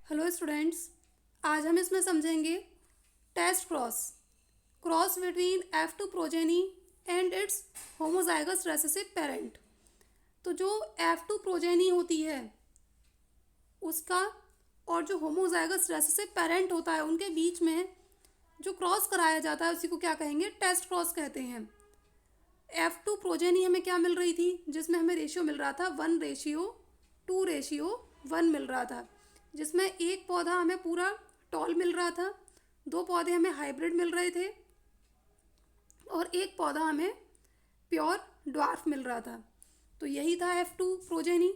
Hello students, आज हम इसमें समझेंगे test cross between F2 progeny and its homozygous recessive parent. तो जो F2 प्रोजेनी होती है उसका और जो होमोजाइगस रेसेसिव पेरेंट होता है उनके बीच में जो क्रॉस कराया जाता है उसी को क्या कहेंगे? टेस्ट क्रॉस कहते हैं। F2 प्रोजेनी हमें क्या मिल रही थी, जिसमें हमें रेशियो मिल रहा था 1:2:1 मिल रहा था, जिसमें एक पौधा हमें पूरा टॉल मिल रहा था, दो पौधे हमें हाइब्रिड मिल रहे थे और एक पौधा हमें प्योर ड्वार्फ मिल रहा था। तो यही था F2 प्रोजेनी।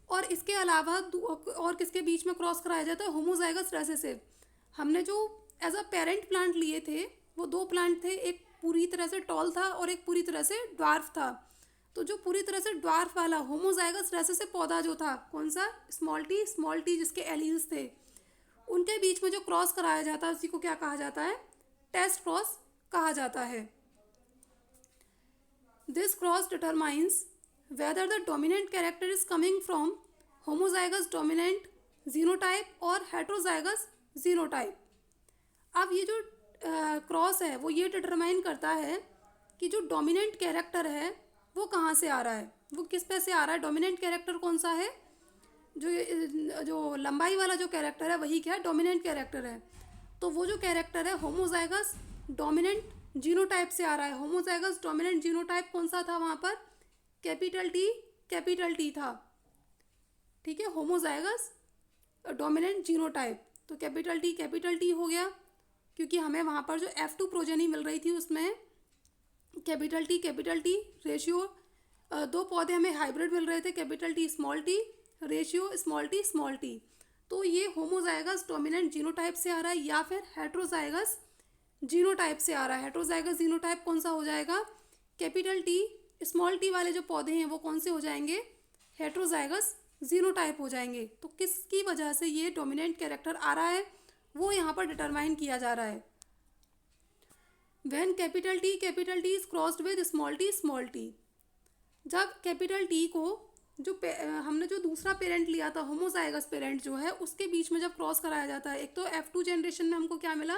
और इसके अलावा और किसके बीच में क्रॉस कराया जाता है? Homozygous recessive. हमने जो एज अ पेरेंट प्लांट लिए थे वो दो प्लांट थे, एक पूरी तरह से टॉल था और एक पूरी तरह से ड्वार्फ था। तो जो पूरी तरह से ड्वार्फ वाला होमोजाइगस रेसेसिव पौधा जो था, कौन सा? स्मॉल टी जिसके एलील्स थे, उनके बीच में जो क्रॉस कराया जाता है उसी को क्या कहा जाता है? टेस्ट क्रॉस कहा जाता है। This cross determines whether the dominant character is coming from homozygous dominant genotype और heterozygous जीनोटाइप। अब ये जो क्रॉस है वो ये डिटरमाइन करता है कि जो डोमिनेंट कैरेक्टर है वो कहाँ से आ रहा है, वो किस पे से आ रहा है। डोमिनेंट कैरेक्टर कौन सा है? जो लंबाई वाला जो कैरेक्टर है वही क्या है? डोमिनेंट कैरेक्टर है। तो वो जो कैरेक्टर है होमोजाइगस डोमिनेंट जीनोटाइप से आ रहा है। होमोजाइगस डोमिनेंट जीनोटाइप कौन सा था वहाँ पर? कैपिटल टी था। ठीक है, होमोजाइगस डोमिनेंट जीनोटाइप। तो कैपिटल टी हो गया, क्योंकि हमें वहाँ पर जो F2 प्रोजेनी मिल रही थी उसमें कैपिटल टी रेशियो, दो पौधे हमें हाइब्रिड मिल रहे थे, capital T ratio small T. तो ये होमोजाइगस डोमिनेंट जीनोटाइप से आ रहा है या फिर हेट्रोजाइगस जीनोटाइप से आ रहा है। हेट्रोजाइगस जीनोटाइप कौन सा हो जाएगा? कैपिटल टी स्मॉल टी वाले जो पौधे हैं वो कौन से हो जाएंगे? हेट्रोजाइगस जीनोटाइप हो जाएंगे। तो किसकी वजह से ये डोमिनेंट कैरेक्टर आ रहा है वो यहाँ पर डिटरमाइन किया जा रहा है। When capital T is crossed with small T, जब कैपिटल टी को जो हमने जो दूसरा पेरेंट लिया था होमोजाइगस पेरेंट जो है उसके बीच में जब क्रॉस कराया जाता है, एक तो F2 जनरेशन में हमको क्या मिला?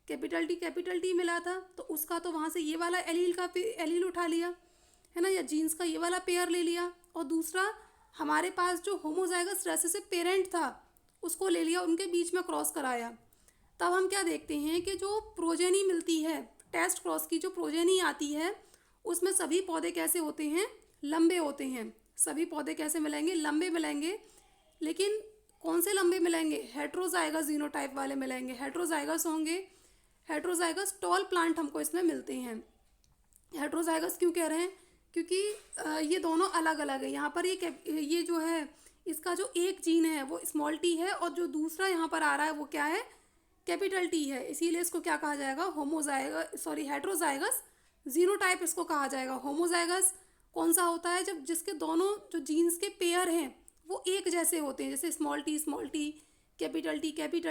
कैपिटल टी मिला था, तो उसका तो वहाँ से ये वाला एलील उठा लिया है ना, या जीन्स का ये वाला पेयर ले लिया, और दूसरा हमारे पास जो होमोजाइगस रेसेसिव पेरेंट था उसको ले लिया, उनके बीच में क्रॉस कराया। तब हम क्या देखते हैं कि जो प्रोजेनी मिलती है टेस्ट क्रॉस की, जो प्रोजेनी आती है उसमें सभी पौधे कैसे होते हैं? लंबे होते हैं। सभी पौधे कैसे मिलेंगे? लंबे मिलेंगे। लेकिन कौन से लंबे मिलेंगे? हेट्रोजाइगस जीनोटाइप वाले मिलेंगे, हेट्रोजाइगस होंगे। हेट्रोजाइगस टॉल प्लांट हमको इसमें मिलते हैं। हेट्रोजाइगस क्यों कह रहे हैं? क्योंकि ये दोनों अलग अलग है। यहाँ पर ये जो है इसका जो एक जीन है वो स्मॉल टी है और जो दूसरा यहाँ पर आ रहा है वो क्या है? कैपिटल टी है। इसीलिए इसको क्या कहा जाएगा? हेट्रोजाइगस जीनोटाइप इसको कहा जाएगा। होमोजाइगस कौन सा होता है? जब जिसके दोनों जो जीन्स के पेयर हैं वो एक जैसे होते हैं, जैसे स्मॉल टी कैपिटल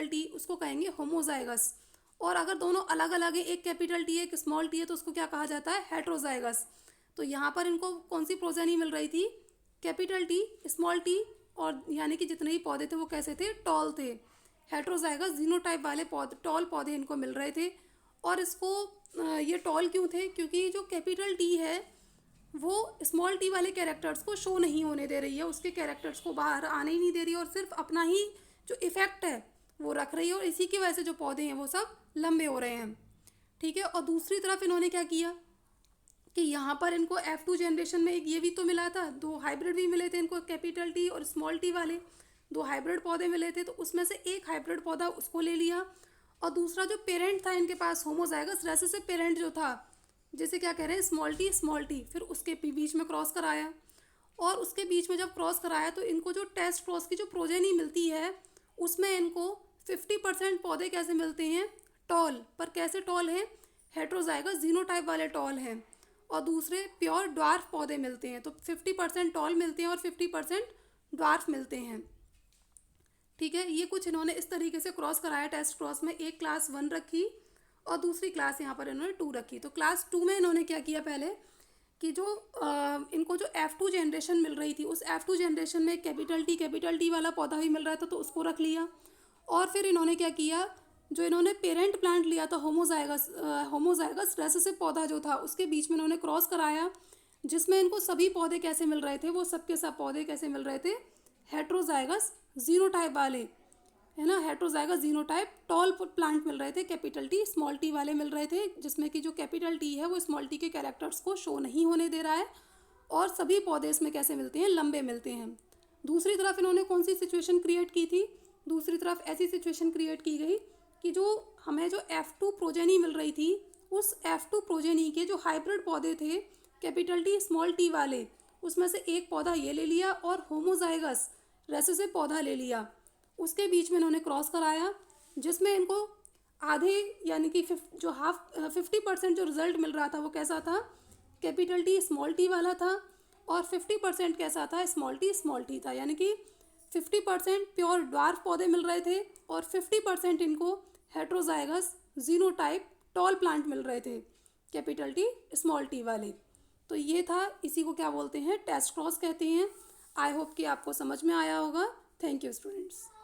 टी, उसको कहेंगे होमोजाइगस। और अगर दोनों अलग अलग हैं, एक कैपिटल टी है एक स्मॉल टी है, तो उसको क्या कहा जाता है? हेट्रोजाइगस। तो यहाँ पर इनको कौन सी प्रोजेनी मिल रही थी? कैपिटल टी स्मॉल टी, और यानी कि जितने भी पौधे थे वो कैसे थे? टॉल थे। हेट्रोजाइगस जीनोटाइप वाले टॉल पौधे इनको मिल रहे थे। और इसको ये टॉल क्यों थे? क्योंकि जो कैपिटल टी है वो स्मॉल टी वाले कैरेक्टर्स को शो नहीं होने दे रही है, उसके कैरेक्टर्स को बाहर आने ही नहीं दे रही है और सिर्फ अपना ही जो इफेक्ट है वो रख रही है, और इसी की वजह से जो पौधे हैं वो सब लंबे हो रहे हैं। ठीक है, और दूसरी तरफ इन्होंने क्या किया कि यहाँ पर इनको F2 जनरेशन में एक ये भी तो मिला था, दो हाइब्रिड भी मिले थे इनको, कैपिटल टी और स्मॉल टी वाले दो हाइब्रिड पौधे मिले थे, तो उसमें से एक हाइब्रिड पौधा उसको ले लिया, और दूसरा जो पेरेंट था इनके पास होमोजाइगस रेसेसिव पेरेंट जो था, जैसे क्या कह रहे हैं स्मॉल टी, फिर उसके बीच में क्रॉस कराया। और उसके बीच में जब क्रॉस कराया तो इनको जो टेस्ट क्रॉस की जो प्रोजेनी मिलती है उसमें इनको 50% पौधे कैसे मिलते हैं? टॉल। पर कैसे टॉल हैं? हेट्रोजाइगस जीनोटाइप वाले टॉल हैं, और दूसरे प्योर ड्वार्फ पौधे मिलते हैं। तो 50% टॉल मिलते हैं और 50% ड्वार्फ मिलते हैं। ठीक है, ये कुछ इन्होंने इस तरीके से क्रॉस कराया टेस्ट क्रॉस में। एक क्लास 1 रखी और दूसरी क्लास यहाँ पर इन्होंने 2 रखी। तो क्लास 2 में इन्होंने क्या किया पहले कि जो इनको जो F2 जनरेशन मिल रही थी उस F2 जनरेशन में कैपिटल टी वाला पौधा भी मिल रहा था तो उसको रख लिया, और फिर इन्होंने क्या किया, जो इन्होंने पेरेंट प्लांट लिया था होमोजाइगस रेसेसिव पौधा जो था उसके बीच में इन्होंने क्रॉस कराया, जिसमें इनको सभी पौधे कैसे मिल रहे थे, वो सबके सब पौधे कैसे मिल रहे थे, हेट्रोजाइगस जीनोटाइप वाले, है ना, हेट्रोजाइगस जीनोटाइप टॉल प्लांट मिल रहे थे, कैपिटल टी स्मॉल टी वाले मिल रहे थे, जिसमें कि जो कैपिटल टी है वो स्मॉल टी के कैरेक्टर्स को शो नहीं होने दे रहा है, और सभी पौधे इसमें कैसे मिलते हैं, लंबे मिलते हैं। दूसरी तरफ इन्होंने कौन सी सिचुएशन क्रिएट की थी, दूसरी तरफ ऐसी सिचुएशन क्रिएट की गई कि जो हमें जो F2 प्रोजेनी मिल रही थी, उस F2 प्रोजेनी के जो हाइब्रिड पौधे थे कैपिटल टी स्मॉल टी वाले, उसमें से एक पौधा ये ले लिया और होमोजाइगस रेसेसिव पौधा ले लिया, उसके बीच में इन्होंने क्रॉस कराया, जिसमें इनको आधे यानी कि जो 50% जो रिजल्ट मिल रहा था वो कैसा था, कैपिटल टी स्मॉल टी वाला था, और 50% कैसा था, स्मॉल टी था, यानी कि 50% प्योर ड्वार्फ पौधे मिल रहे थे और 50% इनको हेट्रोजाइगस जीनोटाइप टॉल प्लांट मिल रहे थे, कैपिटल टी स्मॉल टी वाले। तो ये था, इसी को क्या बोलते हैं, टेस्ट क्रॉस कहते हैं। आई होप कि आपको समझ में आया होगा। Thank you students.